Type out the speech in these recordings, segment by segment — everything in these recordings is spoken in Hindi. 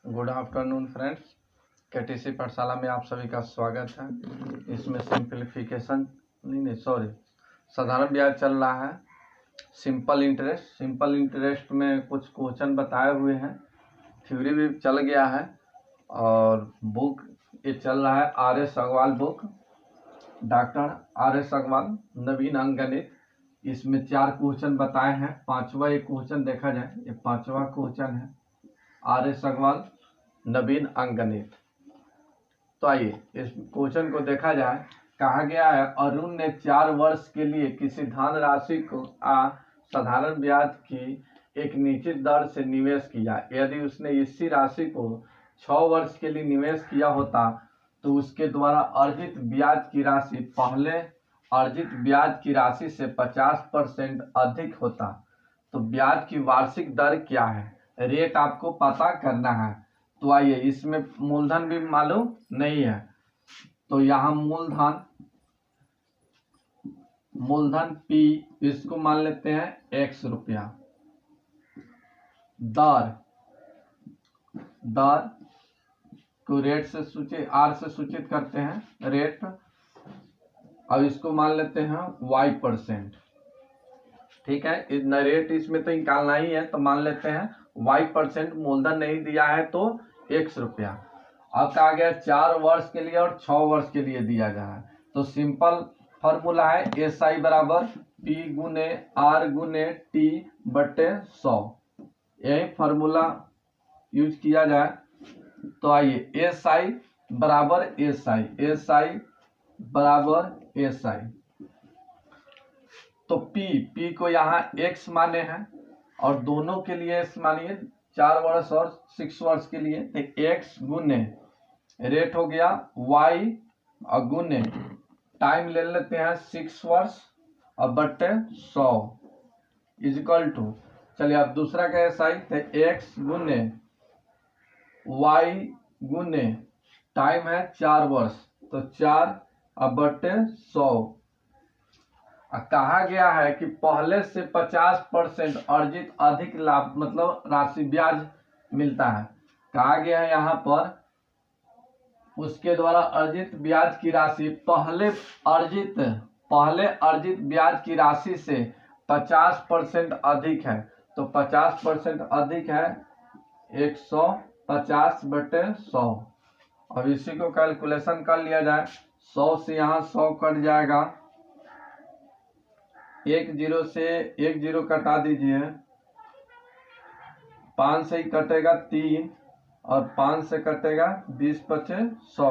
Good afternoon friends. केटीसी पाठशाला में आप सभी का स्वागत है। इसमें सिंप्लीफिकेशन साधारण ब्याज चल रहा है। सिंपल इंटरेस्ट में कुछ क्वेश्चन बताए हुए हैं, थ्योरी भी चल गया है और बुक ये चल रहा है R S Agarwal book, doctor R S Agarwal Naveen Ankganit. इसमें 4 क्वेश्चन बताए हैं। 5वां एक क्वेश्चन देखा जाए, ये 5वां क्वेश्चन है आर एस अग्रवाल नवीन अंकगणित। तो आइए इस क्वेश्चन को देखा जाए। कहा गया है अरुण ने 4 वर्ष के लिए किसी धन राशि को साधारण ब्याज की एक निश्चित दर से निवेश किया। यदि उसने इसी राशि को 6 वर्ष के लिए निवेश किया होता तो उसके द्वारा अर्जित ब्याज की राशि पहले अर्जित ब्याज की राशि से 50% अधिक होता। तो ब्याज की वार्षिक दर क्या है, रेट आपको पता करना है। तो आइए, इसमें मूलधन भी मालूम नहीं है तो यहाँ मूलधन P, इसको मान लेते हैं X रुपया। दर को रेट से सूचित R से सूचित करते हैं रेट। अब इसको मान लेते हैं Y%। ठीक है, इतना रेट इसमें तो निकालना ही है तो मान लेते हैं Y%। मूलधन नहीं दिया है तो X रुपया। अब कहा गया 4 वर्ष के लिए और 6 वर्ष के लिए दिया गया है। तो सिंपल फॉर्मूला है SI बराबर P गुने R गुने T बटे 100। यही फॉर्मूला यूज किया जाए। तो आइए SI बराबर SI बराबर SI। तो P को यहाँ X माने हैं और दोनों के लिए S मानिए, 4 वर्ष और 6 वर्ष के लिए। तो X गुने रेट हो गया Y और गुने टाइम ले लेते हैं 6 वर्ष और बट्टे 100 इजिकल टू, चलिए अब दूसरा का SI तो X गुने Y गुने टाइम है 4 वर्ष तो 4 और बट्टे 100। कहा गया है कि पहले से 50% अर्जित अधिक लाभ मतलब राशि ब्याज मिलता है। कहा गया है यहाँ पर उसके द्वारा अर्जित ब्याज की राशि पहले अर्जित ब्याज की राशि से 50% अधिक है। तो 50% अधिक है 150 बटे 100। अब इसी को कैलकुलेशन कर लिया जाए। 100 से यहाँ 100 कट जाएगा, 10 से 10 कटा दीजिए, 5 से ही कटेगा 3 और 5 से कटेगा 20 बचे 100।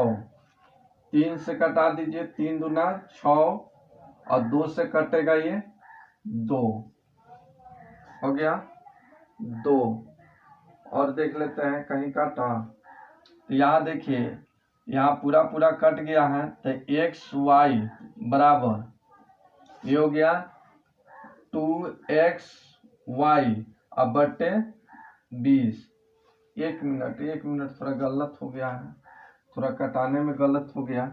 3 से कटा दीजिए, 3 दूना 6 और 2 से कटेगा ये 2 हो गया 2। और देख लेते हैं कहीं कटा। तो यहाँ देखिए यहाँ पूरा कट गया है। तो XY बराबर ये हो गया 2XY अब बटे 20। एक मिनट थोड़ा गलत हो गया है, थोड़ा कटाने में गलत हो गया।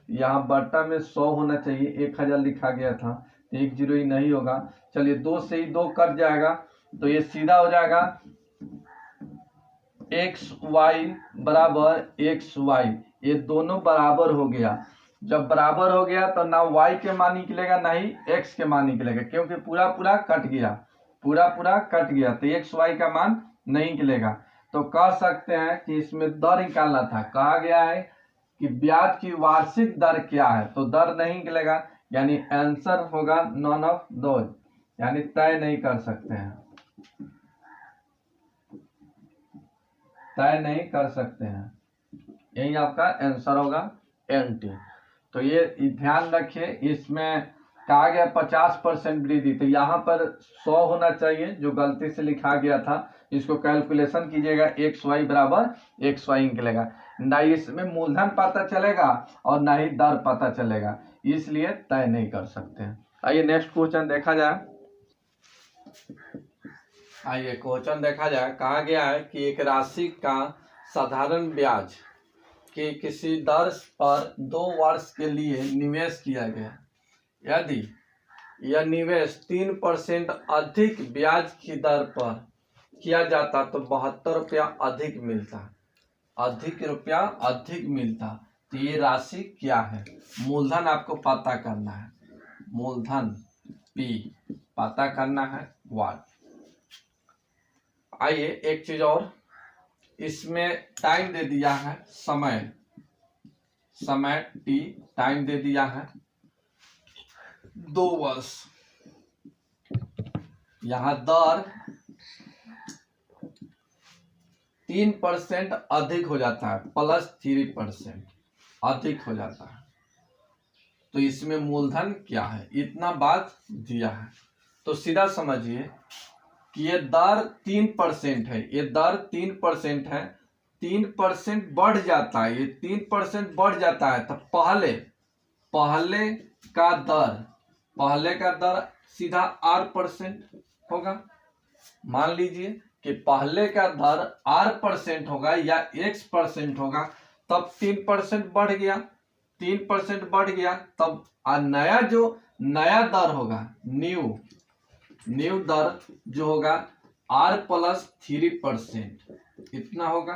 यहाँ बट्टा में 100 होना चाहिए, 1000 लिखा गया था, 10 ही नहीं होगा। चलिए 2 से ही 2 कट जाएगा तो ये सीधा हो जाएगा XY बराबर XY। ये दोनों बराबर हो गया। जब बराबर हो गया तो ना Y के मान निकलेगा ना ही X के मान निकलेगा, क्योंकि पूरा कट गया, पूरा कट गया तो XY का मान नहीं निकलेगा। तो कह सकते हैं कि इसमें दर निकालना था। कहा गया है कि ब्याज की वार्षिक दर क्या है, तो दर नहीं निकलेगा, यानी आंसर होगा नॉन ऑफ दोज, यानी तय नहीं कर सकते हैं, तय नहीं कर सकते हैं। यही आपका आंसर होगा NT। तो ये ध्यान रखिए, इसमें कहा गया 50% वृद्धि, तो यहाँ पर 100 होना चाहिए जो गलती से लिखा गया था। इसको कैलकुलेशन कीजिएगा, XY बराबर XY निकलेगा। ना इसमें मूलधन पता चलेगा और ना ही दर पता चलेगा, इसलिए तय नहीं कर सकते हैं। आइए नेक्स्ट क्वेश्चन देखा जाए। कहा गया है कि एक राशि का साधारण ब्याज कि किसी दर पर 2 वर्ष के लिए निवेश किया गया। यदि यह निवेश 3% अधिक ब्याज की दर पर किया जाता तो 72 रुपया अधिक मिलता। अधिक रुपया अधिक मिलता, तो ये राशि क्या है? मूलधन आपको पता करना है, मूलधन P पता करना है वाट। आइए एक चीज और, इसमें टाइम दे दिया है समय, समय T, टाइम दे दिया है 2 वर्ष। यहां दर 3% अधिक हो जाता है, +3% अधिक हो जाता है, तो इसमें मूलधन क्या है? इतना बात दिया है। तो सीधा समझिए कि ये दर 3% है, ये दर 3% है, 3% बढ़ जाता है, ये 3% बढ़ जाता है, तो पहले का दर सीधा R% होगा। मान लीजिए कि पहले का दर R% होगा या X% होगा, तब 3% बढ़ गया, 3% बढ़ गया, तब नया जो नया दर होगा, न्यू दर जो होगा R+3%, इतना होगा।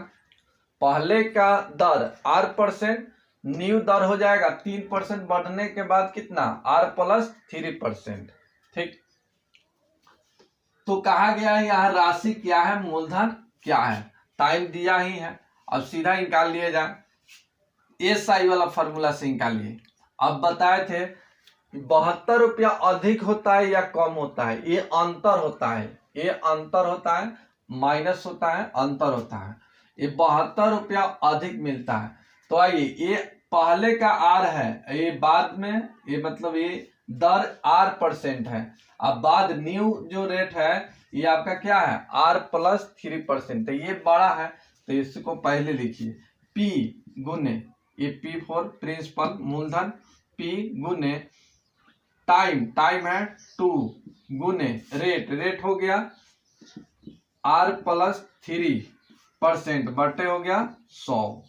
पहले का दर R%, न्यू दर हो जाएगा 3% बढ़ने के बाद कितना? R+3%। ठीक, तो कहा गया है यहाँ राशि क्या है, मूलधन क्या है, टाइम दिया ही है। अब सीधा निकाल लिए जाए, SI वाला फॉर्मूला से निकालिए। अब बताए थे 72 रुपया अधिक होता है या कम होता है, ये अंतर होता है, ये अंतर होता है, माइनस होता है, अंतर होता है। ये 72 रुपया अधिक मिलता है। तो आइए, ये पहले का R है, ये बाद में, ये मतलब ये दर R% है, अब बाद न्यू जो रेट है ये आपका क्या है? R+3%। तो ये बड़ा है, तो इसको पहले लिखिए, P गुने, ये P फॉर प्रिंसिपल मूलधन, P गुने टाइम है 2 गुने रेट हो गया R+3% बटे हो गया 100,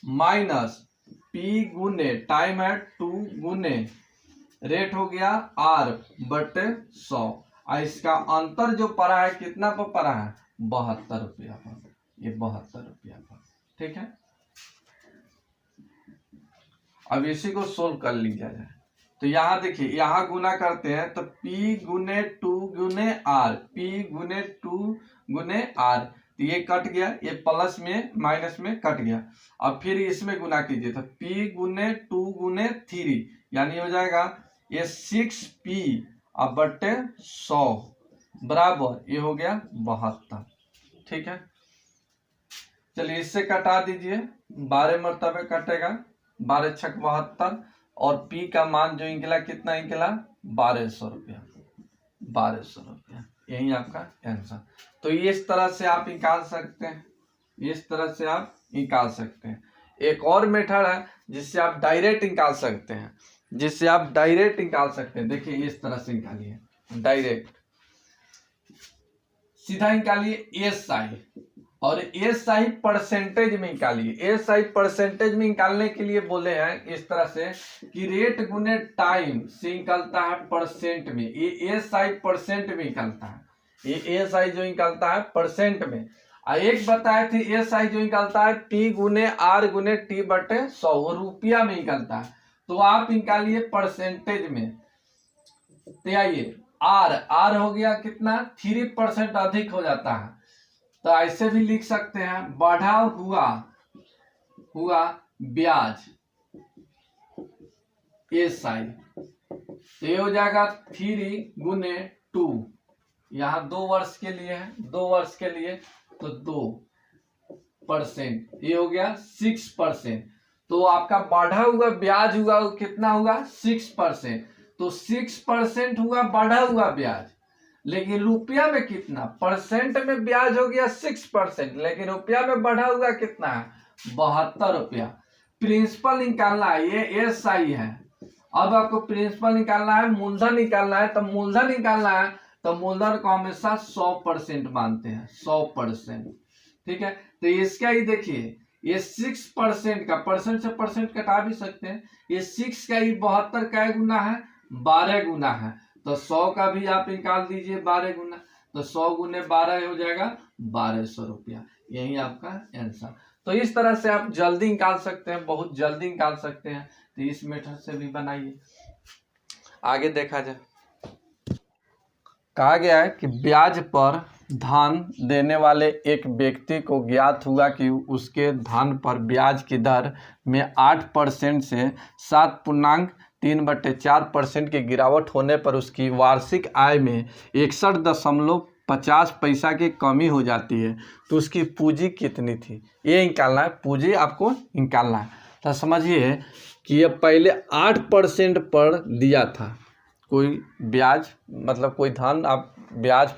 माइनस P गुने टाइम है 2 गुने रेट हो गया R बटे 100। इसका अंतर जो पड़ा है कितना पर पड़ा है? 72 रुपया पर, ये 72 रुपया पर। ठीक है, अब इसी को सोल्व कर लिया जाए। तो यहाँ देखिए, यहाँ गुना करते हैं तो P गुने 2 गुने R, P गुने 2 गुने R, तो ये कट गया, ये प्लस में माइनस में कट गया। अब फिर इसमें गुना कीजिए तो P गुने 2 गुने 3, यानी हो जाएगा ये 6P अब बटे 100 बराबर ये हो गया 72। ठीक है, चलिए इससे कटा दीजिए, 12 मरतबे कटेगा, 12 छक 72, और P का मान जो निकला कितना निकला? 1200 रुपया, 1200 रुपया, यही आपका आंसर। तो इस तरह से आप निकाल सकते हैं, इस तरह से आप निकाल सकते हैं। एक और मेथड है जिससे आप डायरेक्ट निकाल सकते हैं, जिससे आप डायरेक्ट निकाल सकते हैं। देखिए इस तरह से निकालिए, डायरेक्ट सीधा निकालिए SI, और SI परसेंटेज में निकालिए। SI परसेंटेज में निकालने के लिए बोले हैं इस तरह से कि रेट गुने टाइम से निकलता है परसेंट में, ये SI परसेंट में निकलता है, ये SI जो निकलता है परसेंट में। एक बताए थे SI जो निकलता है P गुने R गुने T बटे 100, वो रुपया में निकलता है। तो आप निकालिए परसेंटेज में, तो आइए R हो गया कितना? 3% अधिक हो जाता है, तो ऐसे भी लिख सकते हैं, बढ़ा हुआ ब्याज SI, तो ये हो जाएगा 3 गुने 2, यहाँ 2 वर्ष के लिए है, 2 वर्ष के लिए तो 2%, ये हो गया 6%। तो आपका बढ़ा हुआ ब्याज हुआ कितना हुआ? 6%। तो 6% हुआ बढ़ा हुआ ब्याज, लेकिन रुपया में कितना? परसेंट में ब्याज हो गया 6%, लेकिन रुपया में बढ़ा हुआ कितना है? 72 रुपया। प्रिंसिपल निकालना है, ये SI है। अब आपको प्रिंसिपल निकालना है, मूलधन निकालना है, तो मूलधन निकालना है तो मूलधन को हमेशा 100% मानते हैं, 100%। ठीक है, तो इसका ही देखिए, ये 6% का, परसेंट से परसेंट कटा भी सकते हैं, ये 6 का ही 72 का गुना है, 12 गुना है, तो 100 का भी आप निकाल दीजिए 12 गुना, तो 100 गुने 12 हो जाएगा 1200 रुपया, यही आपका आंसर। तो इस तरह से आप जल्दी निकाल सकते हैं, बहुत जल्दी निकाल सकते हैं। तो इस मेथड से भी बनाइए। आगे देखा जाए, कहा गया है कि ब्याज पर धन देने वाले एक व्यक्ति को ज्ञात हुआ कि उसके धन पर ब्याज की दर में 8% से 7.3/4% की गिरावट होने पर उसकी वार्षिक आय में 61.50 पैसा की कमी हो जाती है। तो उसकी पूंजी कितनी थी, ये निकालना है, पूंजी आपको निकालना है। तो समझिए कि ये पहले 8% पर दिया था कोई ब्याज, मतलब कोई धन आप ब्याज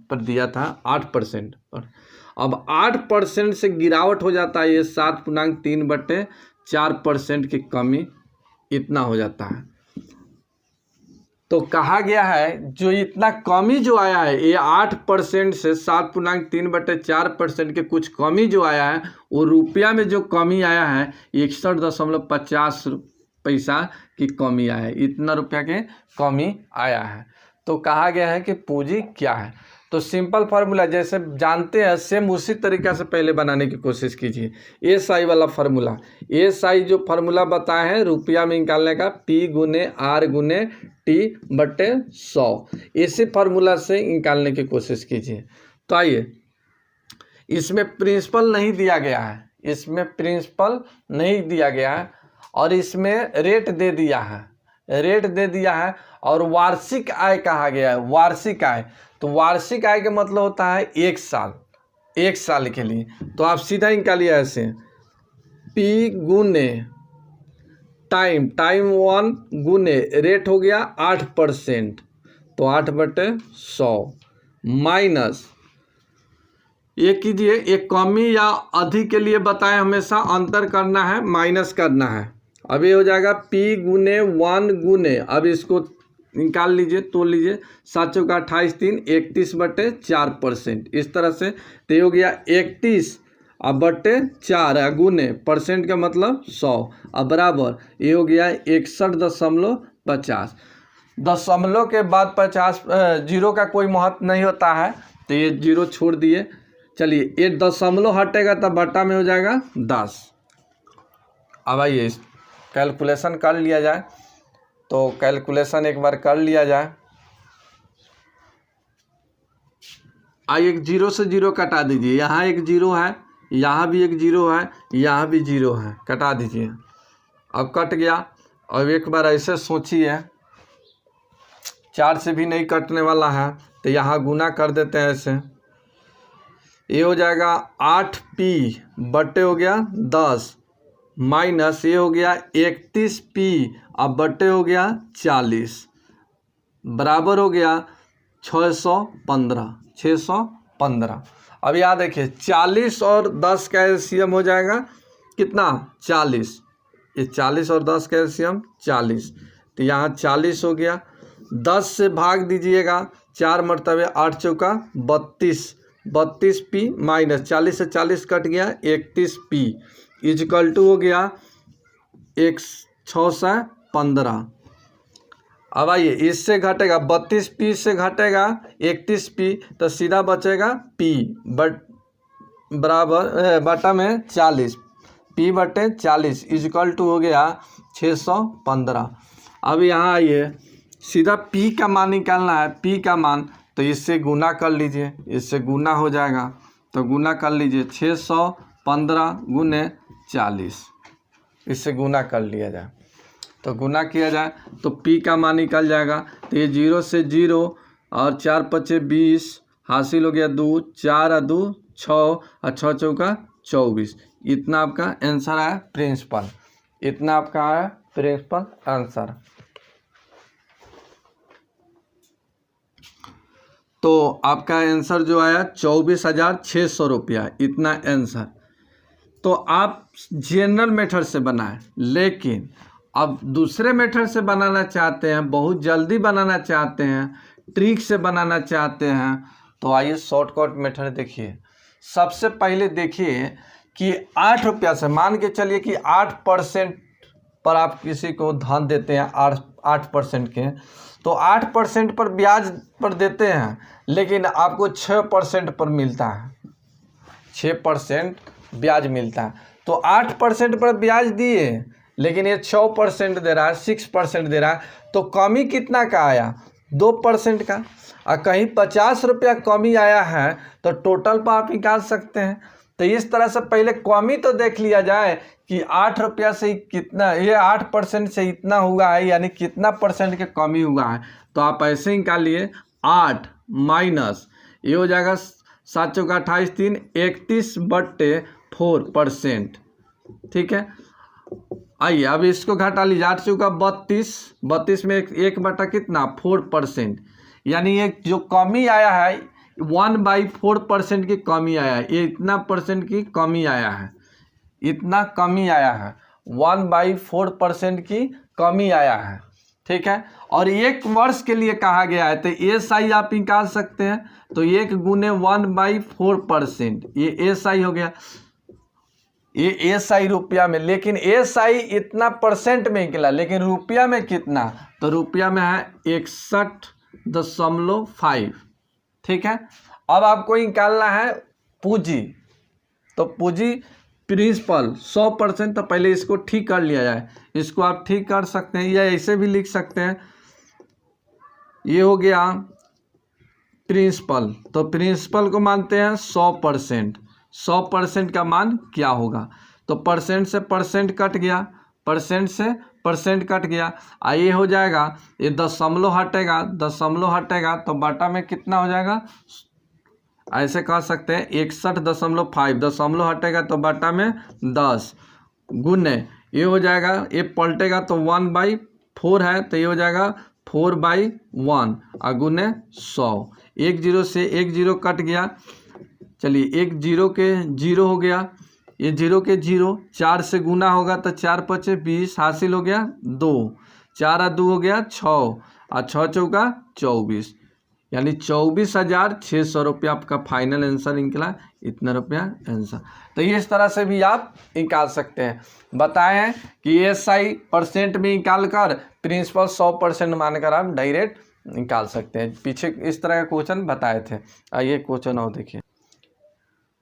पर दिया था 8% पर, अब 8% से गिरावट हो जाता है, ये 7.3/4% की कमी इतना हो जाता है। तो कहा गया है जो इतना कमी जो आया है, ये 8% से 7.3/4% के कुछ कमी जो आया है, वो रुपया में जो कमी आया है 61.50 पैसा की कमी आया है, इतना रुपया के कमी आया है। तो कहा गया है कि पूंजी क्या है। तो सिंपल फार्मूला जैसे जानते हैं सेम उसी तरीक़ा से पहले बनाने की कोशिश कीजिए। एसआई वाला फार्मूला, एसआई जो फार्मूला बताए हैं रुपया में निकालने का, P × R × T/100, इसी फार्मूला से निकालने की कोशिश कीजिए। तो आइए, इसमें प्रिंसिपल नहीं दिया गया है, इसमें प्रिंसिपल नहीं दिया गया है, और इसमें रेट दे दिया है, रेट दे दिया है, और वार्षिक आय कहा गया है, वार्षिक आय। तो वार्षिक आय का मतलब होता है 1 साल, 1 साल के लिए। तो आप सीधा निकालिए ऐसे, P × टाइम 1 गुने रेट हो गया 8%, तो 8/100 माइनस, ये कीजिए, एक कमी या अधिक के लिए बताएं हमेशा अंतर करना है, माइनस करना है। अब ये हो जाएगा P × 1 गुने, अब इसको निकाल लीजिए, तोड़ लीजिए, 7 × 28 3 31/4%, इस तरह से। तो ये हो गया 31/4 गुने, परसेंट का मतलब 100, अब बराबर ये हो गया 61.50। दशमलव के बाद 50 जीरो का कोई महत्व नहीं होता है, तो ये जीरो छोड़ दिए। चलिए, ये दशमलव हटेगा तब बट्टा में हो जाएगा 10। अब आइए कैलकुलेशन कर लिया जाए। तो कैलकुलेशन एक बार कर लिया जाए। आइए, 0 से 0 कटा दीजिए, यहाँ एक 0 है, यहाँ भी एक 0 है, यहाँ भी 0 है, कटा दीजिए। अब कट गया। अब एक बार ऐसे सोचिए, 4 से भी नहीं कटने वाला है, तो यहाँ गुना कर देते हैं ऐसे। ये हो जाएगा 8P बट्टे हो गया 10 माइनस ये हो गया 31P अब बट्टे हो गया 40 बराबर हो गया 615। अब याद देखिए, 40 और 10 का एलसीएम हो जाएगा कितना, 40। ये 40 और 10 का एलसीएम 40, तो यहाँ 40 हो गया। 10 से भाग दीजिएगा, 4 मरतबे 8 चौका 32P माइनस 40 से 40 कट गया 31P इजकल टू हो गया 615। अब आइए, इससे घटेगा 32P से घटेगा 31P, तो सीधा बचेगा P बराबर बटा में 40, P बटे 40 इजकल टू हो गया 615। अब यहाँ आइए, सीधा P का मान निकालना है, P का मान, तो इससे गुना कर लीजिए, इससे गुना हो जाएगा, तो गुना कर लीजिए 615 गुने 40, इससे गुना कर लिया जाए। तो गुना किया जाए तो P का मान निकल जाएगा। तो ये 0 से 0 और 4 × 5 = 20 हासिल हो गया 2, 4 × 2 = 6 और 6 चौका 24। इतना आपका आंसर है प्रिंसिपल, इतना आपका है प्रिंसिपल आंसर। तो आपका आंसर जो आया 24,600 रुपया, इतना आंसर। तो आप जनरल मेथड से बनाएं, लेकिन अब दूसरे मेथड से बनाना चाहते हैं, बहुत जल्दी बनाना चाहते हैं, ट्रिक से बनाना चाहते हैं, तो आइए शॉर्टकट मेथड देखिए। सबसे पहले देखिए कि 8 रुपया से मान के चलिए कि 8% पर आप किसी को धन देते हैं, 8% के, तो 8% पर ब्याज पर देते हैं, लेकिन आपको 6% पर मिलता है, 6% ब्याज मिलता है। तो 8% पर ब्याज दिए, लेकिन ये 6% दे रहा है, 6% दे रहा है, तो कमी कितना का आया? 2% का। और कहीं 50 रुपया कमी आया है तो टोटल पर आप निकाल सकते हैं। तो इस तरह से पहले कमी तो देख लिया जाए कि 8 रुपया से कितना, ये 8% से इतना हुआ है, यानी कितना परसेंट के कमी हुआ है। तो आप ऐसे निकालिए, 8 माइनस ये हो जाएगा 7 चौका 28, 3 31/4%। ठीक है, आइए अब इसको घटा लीजिए, 8 चौका 32, 32 में 1 बटा कितना? 4%। यानी ये जो कमी आया है 1/4% की कमी आया है, ये इतना परसेंट की कमी आया है, इतना कमी आया है, 1/4% की कमी आया है। ठीक है, और 1 वर्ष के लिए कहा गया है, तो SI आप निकाल सकते हैं। तो 1 गुने 1/4%, ये SI हो गया, ये SI रुपया में, लेकिन SI इतना परसेंट में निकला, लेकिन रुपया में कितना? तो रुपया में है 61.5। ठीक है, अब आपको निकालना है पूंजी। तो पूंजी प्रिंसिपल 100%, तो पहले इसको ठीक कर लिया जाए। इसको आप ठीक कर सकते हैं या ऐसे भी लिख सकते हैं, ये हो गया प्रिंसिपल। तो प्रिंसिपल को मानते हैं 100%। 100% का मान क्या होगा? तो परसेंट से परसेंट कट गया, परसेंट से परसेंट कट गया, ये हो जाएगा, ये दशमलव हटेगा, दशमलव हटेगा तो बटा में कितना हो जाएगा? ऐसे कह सकते हैं 61.5, दशमलव हटेगा तो बटा में 10, गुने ये हो जाएगा, ये पलटेगा तो 1/4 है, तो ये हो जाएगा 4/1 और गुने 100। 1 0 से 1 0 कट गया, चलिए 1 0 के 0 हो गया, ये 0 के 0, 4 से गुना होगा तो 4 5 20, हासिल हो गया 2, 4 और 2 हो गया 6 और 6 चौका 24, यानी 24,600 रुपया आपका फाइनल आंसर निकला। इतना रुपया आंसर। तो इस तरह से भी आप निकाल सकते हैं। बताएं कि SI परसेंट में निकाल कर प्रिंसिपल 100% मानकर आप डायरेक्ट निकाल सकते हैं। पीछे इस तरह का क्वेश्चन बताए थे। आइए क्वेश्चन और देखिए।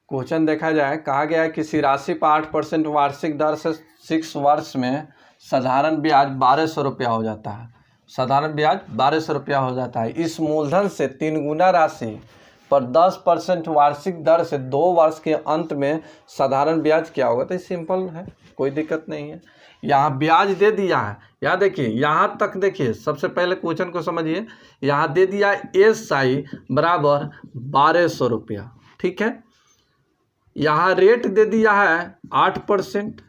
क्वेश्चन देखा जाए, कहा गया है किसी राशि पर 8% वार्षिक दर से 6 वर्ष में साधारण ब्याज 1200 रुपया हो जाता है। साधारण ब्याज 1200 रुपया हो जाता है। इस मूलधन से 3 गुना राशि पर 10% वार्षिक दर से 2 वर्ष के अंत में साधारण ब्याज क्या होगा? तो सिंपल है, कोई दिक्कत नहीं है। यहाँ ब्याज दे दिया है, यहाँ देखिए, यहाँ तक देखिए, सबसे पहले क्वेश्चन को समझिए। यहाँ दे दिया SI बराबर 1200 रुपया। ठीक है, यहाँ रेट दे दिया है 8%,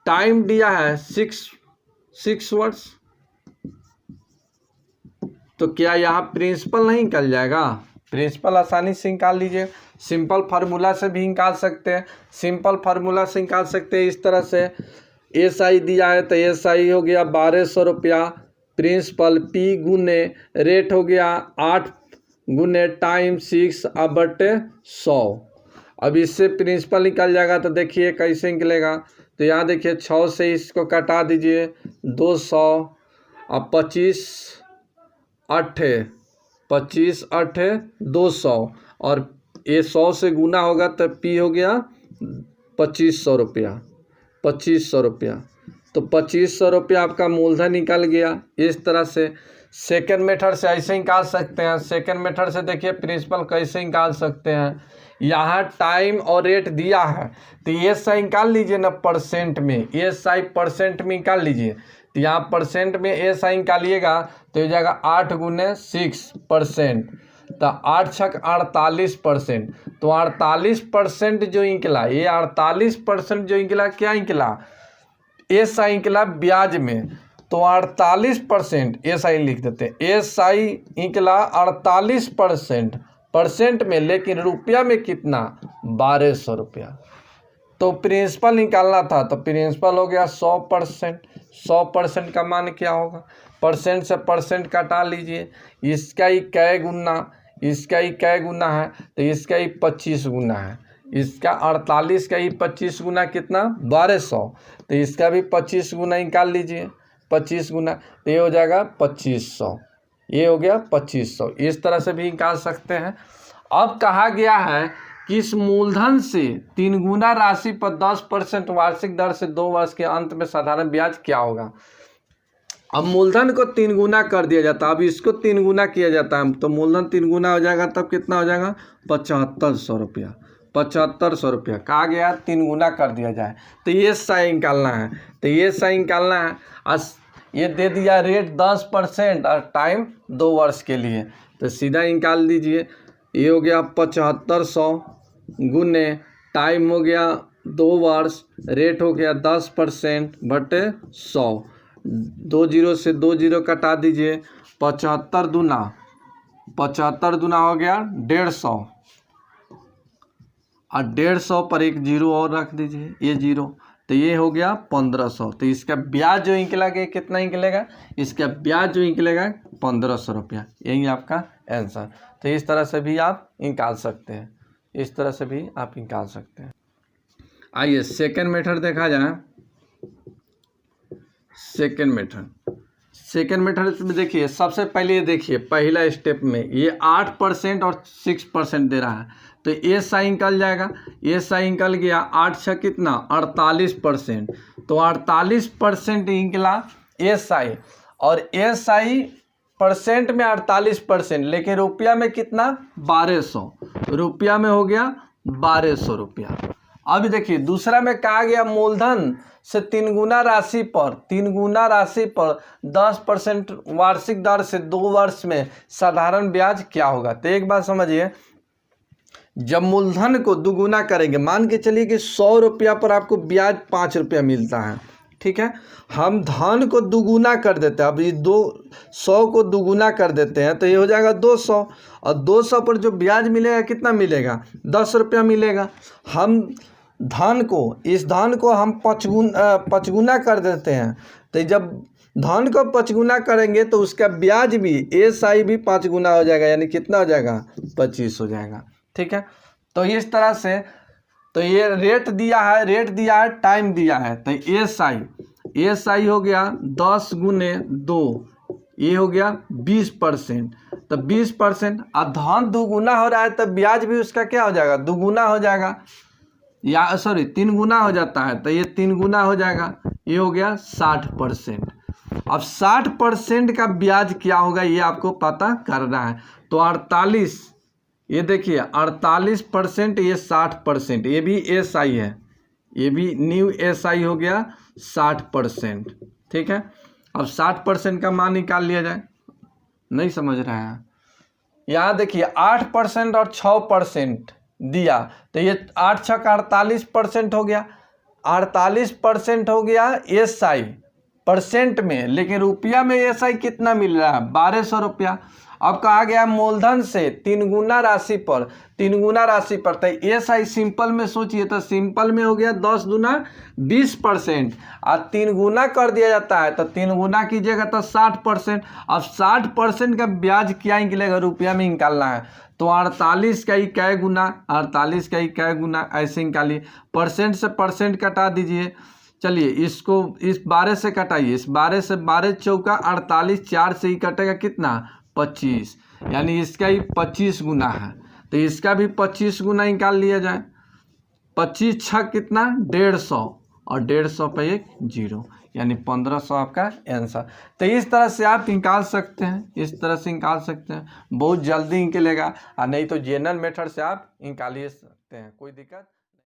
टाइम दिया है 6 वर्ष। तो क्या यहाँ प्रिंसिपल नहीं निकल जाएगा? प्रिंसिपल आसानी से निकाल लीजिए, सिंपल फार्मूला से भी निकाल सकते हैं, सिंपल फार्मूला से निकाल सकते हैं। इस तरह से SI दिया है तो SI हो गया 1200 रुपया, प्रिंसिपल P गुने रेट हो गया 8 गुने टाइम 6/100। अब इससे प्रिंसिपल निकल जाएगा, तो देखिए कैसे निकलेगा। तो यहाँ देखिए 6 से इसको कटा दीजिए, 200 और 25 8 200, और ये 100 से गुना होगा तो P हो गया 2500 रुपया, 2500 रुपया। तो 2500 रुपया आपका मूलधन निकल गया। इस तरह से सेकेंड मेथड से ऐसे निकाल सकते हैं। सेकेंड मेथड से देखिए प्रिंसिपल कैसे निकाल सकते हैं। यहाँ टाइम और रेट दिया है तो SI निकाल लीजिए ना परसेंट में, SI परसेंट में निकाल लीजिए। तो यहाँ परसेंट में SI निकालिएगा तो हो जाएगा 8 गुने 6%, तो 8 छक 48%। तो 48% जो निकला, ये 48% जो निकला, क्या निकला? SI निकला ब्याज में। तो 48% SI लिख देते हैं। SI निकला 48% परसेंट में, लेकिन रुपया में कितना? 1200 रुपया। तो प्रिंसिपल निकालना था, तो प्रिंसिपल हो गया 100%। 100% का मान क्या होगा? परसेंट से परसेंट कटा लीजिए। इसका ही कै गुना, इसका ही कै गुना है, तो इसका ही 25 गुना है। इसका 48 का ही 25 गुना कितना? 1200। तो इसका भी 25 गुना निकाल लीजिए, 25 गुना, तो ये हो जाएगा 2500। ये हो गया 2500। इस तरह से भी निकाल सकते हैं। अब कहा गया है किस मूलधन से 3 गुना राशि पर 10% वार्षिक दर से 2 वर्ष के अंत में साधारण ब्याज क्या होगा। अब मूलधन को 3 गुना कर दिया जाता है, अब इसको 3 गुना किया जाता है, तो मूलधन 3 गुना हो जाएगा, तब कितना हो जाएगा 7500 रुपया। 7500 रुपया कहा गया 3 गुना कर दिया जाए, तो ये साइन निकालना है, तो ये साइन निकालना है। ये दे दिया रेट 10% और टाइम 2 वर्ष के लिए, तो सीधा निकाल दीजिए। ये हो गया 7500 गुने टाइम हो गया 2 वर्ष, रेट हो गया 10% बटे 100, 2 जीरो से 2 जीरो कटा दीजिए। 75 दूना हो गया 150 और 150 पर एक जीरो और रख दीजिए, ये जीरो, तो ये हो गया 1500। तो इसका ब्याज जो निकलेगा कितना निकलेगा, इसका ब्याज जो निकलेगा 1500 रुपया। यही आपका आंसर। तो इस तरह से भी आप निकाल सकते हैं, इस तरह से भी आप निकाल सकते हैं। आइए सेकेंड मेथड देखा जाए। सेकेंड मेथड में देखिए, सबसे पहले ये देखिए पहला स्टेप में ये 8% और 6% दे रहा है, तो ये साइन निकल जाएगा, ये साइन निकल गया। 8 6 कितना 48%, तो 48% निकला एस आई, और एस आई परसेंट में 48%, लेकिन रुपया में कितना 1200, रुपया में हो गया 1200 रुपया। अब देखिए दूसरा में कहा गया मूलधन से 3 गुना राशि पर 10% वार्षिक दर से 2 वर्ष में साधारण ब्याज क्या होगा। तो एक बात समझिए, जब मूलधन को दुगुना करेंगे, मान के चलिए कि 100 रुपया पर आपको ब्याज 5 रुपया मिलता है, ठीक है, हम धन को दुगुना कर देते हैं। अब ये 100 को दुगुना कर देते हैं, तो ये हो जाएगा 200, और 200 पर जो ब्याज मिलेगा कितना मिलेगा 10 रुपया मिलेगा। हम इस धन को हम 5 गुना कर देते हैं, तो जब धन को 5 गुना करेंगे तो उसका ब्याज भी एस आई भी 5 गुना हो जाएगा, यानी कितना हो जाएगा 25 हो जाएगा, ठीक है। तो इस तरह से, तो ये रेट दिया है, टाइम दिया है, तो एस आई हो गया 10 गुने 2, ये हो गया 20%, तो 20%, और धन दुगुना हो रहा है तो ब्याज भी उसका क्या हो जाएगा दुगुना हो जाएगा, या सॉरी 3 गुना हो जाता है, तो ये 3 गुना हो जाएगा, ये हो गया 60%। अब 60% का ब्याज क्या होगा ये आपको पता करना है। तो 48, ये देखिए 48%, ये 60%, ये भी एस आई है, ये भी न्यू एस आई हो गया 60%, ठीक है। अब 60% का मान निकाल लिया जाए, नहीं समझ रहे हैं। यहाँ देखिए 8% और 6% दिया, तो ये 8 6 का 48% हो गया, 48% हो गया एस आई परसेंट में, लेकिन रुपया में एस आई कितना मिल रहा है 1200 रुपया। अब कहा गया मूलधन से 3 गुना राशि पर, तो एस आई सिंपल में सोचिए, तो सिंपल में हो गया 10 गुना 20%, और 3 गुना कर दिया जाता है, तो 3 गुना कीजिएगा तो 60%। अब 60% का ब्याज क्या निकलेगा रुपया में निकालना है, तो 48 का इकाई गुना 48 का इकाई गुना ऐसे निकालिए। परसेंट से परसेंट कटा दीजिए, चलिए इसको इस 12 से कटाइए, इस 12 से 12 चौका 48, 4 से ही कटेगा कितना 25, यानी इसका ही 25 गुना है, तो इसका भी 25 गुना निकाल लिया जाए। 25 6 कितना 150, और 150 पे एक जीरो, यानी 1500 आपका आंसर। तो इस तरह से आप निकाल सकते हैं, इस तरह से निकाल सकते हैं, बहुत जल्दी निकलेगा, और नहीं तो जनरल मेथड से आप निकाल सकते हैं, कोई दिक्कत